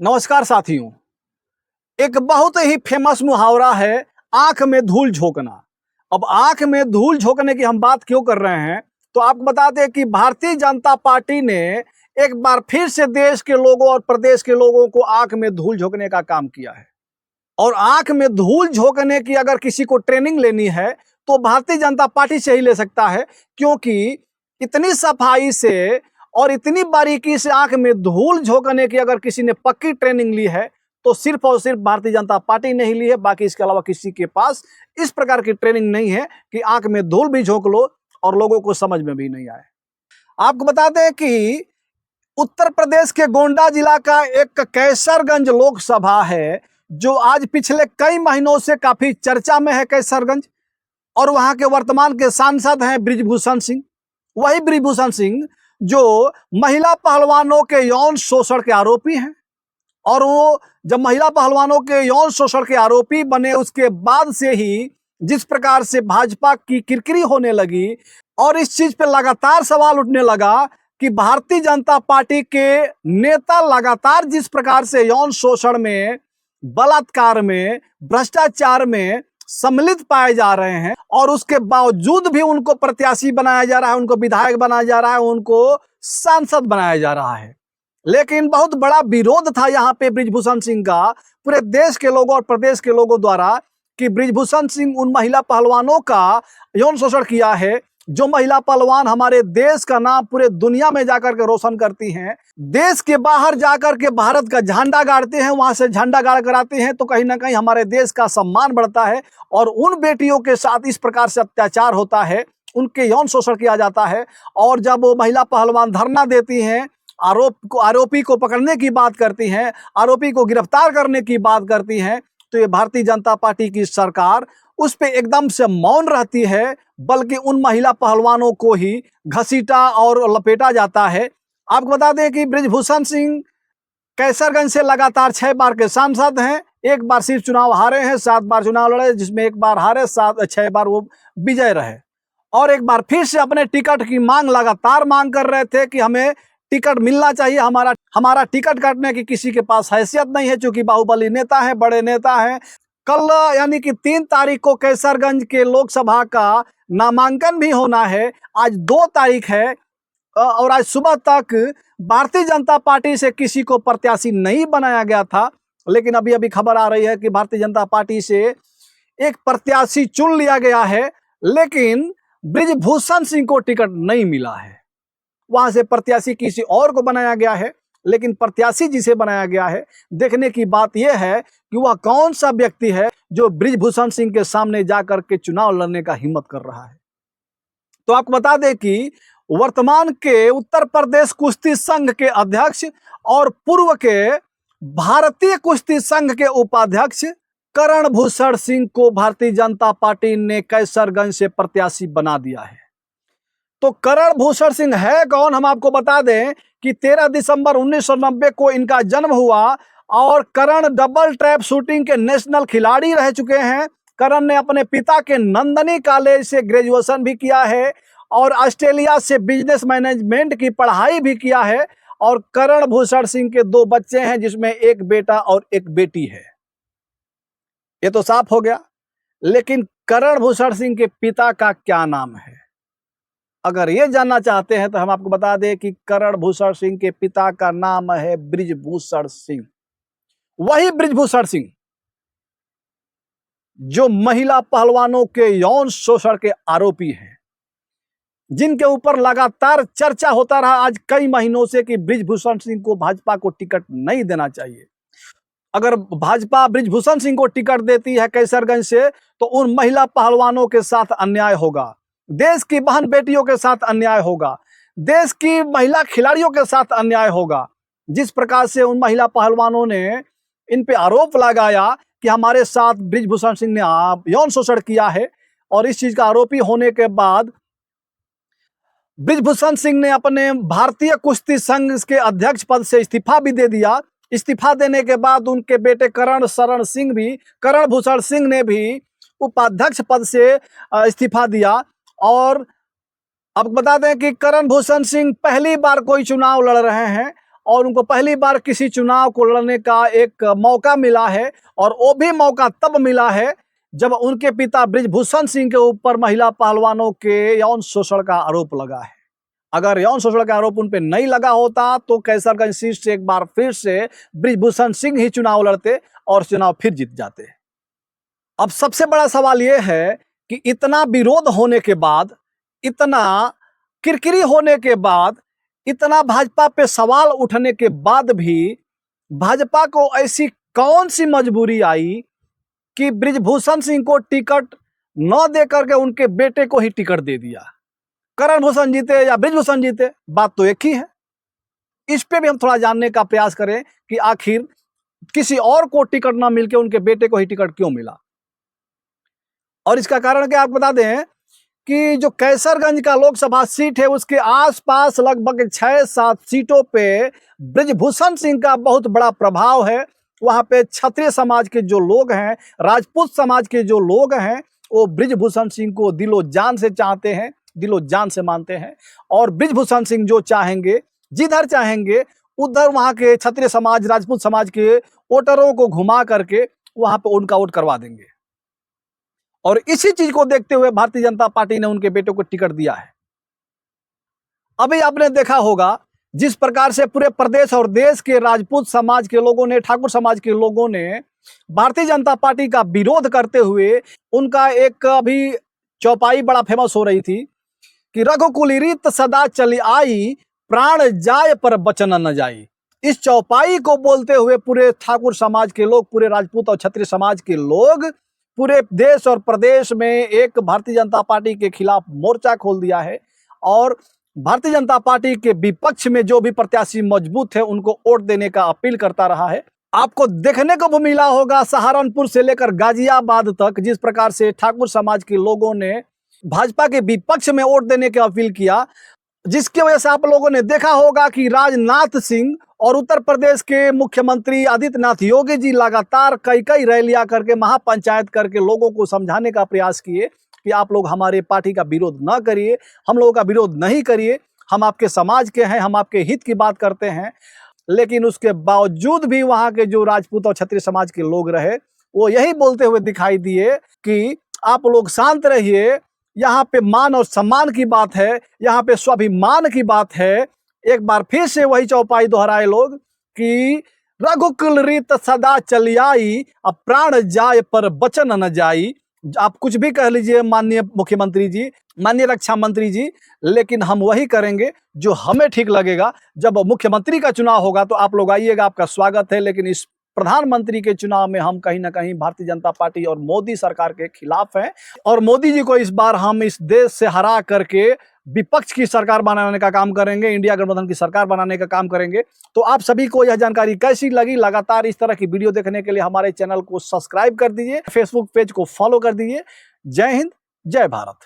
नमस्कार साथियों। एक बहुत ही फेमस मुहावरा है, आंख में धूल झोंकना। अब आंख में धूल झोंकने की हम बात क्यों कर रहे हैं, तो आपको बता दें कि भारतीय जनता पार्टी ने एक बार फिर से देश के लोगों और प्रदेश के लोगों को आंख में धूल झोंकने का काम किया है। और आंख में धूल झोंकने की अगर किसी को ट्रेनिंग लेनी है तो भारतीय जनता पार्टी से ही ले सकता है, क्योंकि इतनी सफाई से और इतनी बारीकी से आंख में धूल झोंकने की अगर किसी ने पक्की ट्रेनिंग ली है तो सिर्फ और सिर्फ भारतीय जनता पार्टी ने ही ली है। बाकी इसके अलावा किसी के पास इस प्रकार की ट्रेनिंग नहीं है कि आंख में धूल भी झोंक लो और लोगों को समझ में भी नहीं आए। आपको बता दें कि उत्तर प्रदेश के गोंडा जिला का एक कैसरगंज लोकसभा है, जो आज पिछले कई महीनों से काफी चर्चा में है कैसरगंज। और वहां के वर्तमान के सांसद हैं बृजभूषण सिंह। वही बृजभूषण सिंह जो महिला पहलवानों के यौन शोषण के आरोपी हैं। और वो जब महिला पहलवानों के यौन शोषण के आरोपी बने, उसके बाद से ही जिस प्रकार से भाजपा की किरकिरी होने लगी और इस चीज पे लगातार सवाल उठने लगा कि भारतीय जनता पार्टी के नेता लगातार जिस प्रकार से यौन शोषण में, बलात्कार में, भ्रष्टाचार में सम्मिलित पाए जा रहे हैं और उसके बावजूद भी उनको प्रत्याशी बनाया जा रहा है, उनको विधायक बनाया जा रहा है, उनको सांसद बनाया जा रहा है। लेकिन बहुत बड़ा विरोध था यहाँ पे बृजभूषण सिंह का पूरे देश के लोगों और प्रदेश के लोगों द्वारा कि बृजभूषण सिंह उन महिला पहलवानों का यौन शोषण किया है, जो महिला पहलवान हमारे देश का नाम पूरे दुनिया में जाकर के रोशन करती हैं, देश के बाहर जाकर के भारत का झंडा गाड़ते हैं, वहां से झंडा गाड़ कर आते हैं, तो कहीं ना कहीं हमारे देश का सम्मान बढ़ता है। और उन बेटियों के साथ इस प्रकार से अत्याचार होता है, उनके यौन शोषण किया जाता है। और जब वो महिला पहलवान धरना देती हैं, आरोपी को पकड़ने की बात करती हैं, आरोपी को गिरफ्तार करने की बात करती हैं, तो ये भारतीय जनता पार्टी की सरकार उस पे एकदम से मौन रहती है, बल्कि उन महिला पहलवानों को ही घसीटा और लपेटा जाता है। आपको बता दें कि बृजभूषण सिंह कैसरगंज से लगातार 6 बार के सांसद हैं। एक बार सिर्फ चुनाव हारे हैं, 7 बार चुनाव लड़े, जिसमें एक बार हारे, 6 बार वो विजय रहे। और एक बार फिर से अपने टिकट की मांग लगातार मांग कर रहे थे कि हमें टिकट मिलना चाहिए, हमारा टिकट काटने की किसी के पास हैसियत नहीं है, क्योंकि बाहुबली नेता है, बड़े नेता हैं। कल यानी कि 3 तारीख को कैसरगंज के लोकसभा का नामांकन भी होना है। आज 2 तारीख है और आज सुबह तक भारतीय जनता पार्टी से किसी को प्रत्याशी नहीं बनाया गया था। लेकिन अभी अभी खबर आ रही है कि भारतीय जनता पार्टी से एक प्रत्याशी चुन लिया गया है, लेकिन बृजभूषण सिंह को टिकट नहीं मिला है। वहां से प्रत्याशी किसी और को बनाया गया है, लेकिन प्रत्याशी जिसे बनाया गया है, देखने की बात यह है कि वह कौन सा व्यक्ति है जो बृजभूषण सिंह के सामने जाकर के चुनाव लड़ने का हिम्मत कर रहा है। तो आपको बता दें कि वर्तमान के उत्तर प्रदेश कुश्ती संघ के अध्यक्ष और पूर्व के भारतीय कुश्ती संघ के उपाध्यक्ष करण भूषण सिंह को भारतीय जनता पार्टी ने कैसरगंज से प्रत्याशी बना दिया है। तो करण भूषण सिंह है कौन, हम आपको बता दें कि 13 दिसंबर 1990 को इनका जन्म हुआ और करण डबल ट्रैप शूटिंग के नेशनल खिलाड़ी रह चुके हैं। करण ने अपने पिता के नंदनी कॉलेज से ग्रेजुएशन भी किया है और ऑस्ट्रेलिया से बिजनेस मैनेजमेंट की पढ़ाई भी किया है। और करण भूषण सिंह के 2 बच्चे हैं, जिसमें एक बेटा और एक बेटी है। ये तो साफ हो गया। लेकिन करण भूषण सिंह के पिता का क्या नाम है, अगर ये जानना चाहते हैं तो हम आपको बता दें कि करण भूषण सिंह के पिता का नाम है बृजभूषण सिंह। वही बृजभूषण सिंह जो महिला पहलवानों के यौन शोषण के आरोपी हैं, जिनके ऊपर लगातार चर्चा होता रहा आज कई महीनों से कि बृजभूषण सिंह को भाजपा को टिकट नहीं देना चाहिए। अगर भाजपा बृजभूषण सिंह को टिकट देती है कैसरगंज से, तो उन महिला पहलवानों के साथ अन्याय होगा, देश की बहन बेटियों के साथ अन्याय होगा, देश की महिला खिलाड़ियों के साथ अन्याय होगा। जिस प्रकार से उन महिला पहलवानों ने इन पे आरोप लगाया कि हमारे साथ बृजभूषण सिंह ने यौन शोषण किया है, और इस चीज का आरोपी होने के बाद बृजभूषण सिंह ने अपने भारतीय कुश्ती संघ के अध्यक्ष पद से इस्तीफा भी दे दिया। इस्तीफा देने के बाद उनके बेटे करण भूषण सिंह ने भी उपाध्यक्ष पद से इस्तीफा दिया। और अब बता दें कि करण भूषण सिंह पहली बार कोई चुनाव लड़ रहे हैं और उनको पहली बार किसी चुनाव को लड़ने का एक मौका मिला है, और वो भी मौका तब मिला है जब उनके पिता बृजभूषण सिंह के ऊपर महिला पहलवानों के यौन शोषण का आरोप लगा है। अगर यौन शोषण का आरोप उन पे नहीं लगा होता तो कैसरगंज सीट से एक बार फिर से बृजभूषण सिंह ही चुनाव लड़ते और चुनाव फिर जीत जाते। अब सबसे बड़ा सवाल यह है कि इतना विरोध होने के बाद, इतना किरकिरी होने के बाद, इतना भाजपा पे सवाल उठने के बाद भी भाजपा को ऐसी कौन सी मजबूरी आई कि बृजभूषण सिंह को टिकट न दे करके उनके बेटे को ही टिकट दे दिया। करण भूषण जीते या बृजभूषण जीते, बात तो एक ही है। इस पे भी हम थोड़ा जानने का प्रयास करें कि आखिर किसी और को टिकट ना मिलके उनके बेटे को ही टिकट क्यों मिला। और इसका कारण क्या आप बता दें कि जो कैसरगंज का लोकसभा सीट है उसके आसपास लगभग 6-7 सीटों पे बृजभूषण सिंह का बहुत बड़ा प्रभाव है। वहां पे क्षत्रिय समाज के जो लोग हैं, राजपूत समाज के जो लोग हैं, वो बृजभूषण सिंह को दिलो जान से चाहते हैं, दिलो जान से मानते हैं। और बृजभूषण सिंह जो चाहेंगे, जिधर चाहेंगे उधर वहां के क्षत्रिय समाज, राजपूत समाज के वोटरों को घुमा करके वहां पे उनका वोट करवा देंगे। और इसी चीज को देखते हुए भारतीय जनता पार्टी ने उनके बेटों को टिकट दिया है। अभी आपने देखा होगा जिस प्रकार से पूरे प्रदेश और देश के राजपूत समाज के लोगों ने, ठाकुर समाज के लोगों ने भारतीय जनता पार्टी का विरोध करते हुए, उनका एक अभी चौपाई बड़ा फेमस हो रही थी कि रघुकुल रीत सदा चली आई, प्राण जाए पर बचन न जाई। इस चौपाई को बोलते हुए पूरे ठाकुर समाज के लोग, पूरे राजपूत और क्षत्रिय समाज के लोग पूरे देश और प्रदेश में एक भारतीय जनता पार्टी के खिलाफ मोर्चा खोल दिया है। और भारतीय जनता पार्टी के विपक्ष में जो भी प्रत्याशी मजबूत है उनको वोट देने का अपील करता रहा है। आपको देखने को भी मिला होगा सहारनपुर से लेकर गाजियाबाद तक जिस प्रकार से ठाकुर समाज के लोगों ने भाजपा के विपक्ष में वोट देने की अपील किया, जिसकी वजह से आप लोगों ने देखा होगा कि राजनाथ सिंह और उत्तर प्रदेश के मुख्यमंत्री आदित्यनाथ योगी जी लगातार कई रैलियां करके, महापंचायत करके लोगों को समझाने का प्रयास किए कि आप लोग हमारे पार्टी का विरोध न करिए, हम लोगों का विरोध नहीं करिए, हम आपके समाज के हैं, हम आपके हित की बात करते हैं। लेकिन उसके बावजूद भी वहां के जो राजपूत और क्षत्रिय समाज के लोग रहे, वो यही बोलते हुए दिखाई दिए कि आप लोग शांत रहिए, यहाँ पे मान और सम्मान की बात है, यहाँ पे स्वाभिमान की बात है। एक बार फिर से वही चौपाई दोहराए लोग कि रघुकुल रीत सदा चली आई, अब प्राण जाए पर बचन न जाई। आप कुछ भी कह लीजिए माननीय मुख्यमंत्री जी, माननीय रक्षा मंत्री जी, लेकिन हम वही करेंगे जो हमें ठीक लगेगा। जब मुख्यमंत्री का चुनाव होगा तो आप लोग आइएगा, आपका स्वागत है। लेकिन इस प्रधानमंत्री के चुनाव में हम कहीं ना कहीं भारतीय जनता पार्टी और मोदी सरकार के खिलाफ हैं, और मोदी जी को इस बार हम इस देश से हरा करके विपक्ष की सरकार बनाने का काम करेंगे, इंडिया गठबंधन की सरकार बनाने का काम करेंगे। तो आप सभी को यह जानकारी कैसी लगी? लगातार इस तरह की वीडियो देखने के लिए हमारे चैनल को सब्सक्राइब कर दीजिए, फेसबुक पेज को फॉलो कर दीजिए। जय हिंद, जय भारत।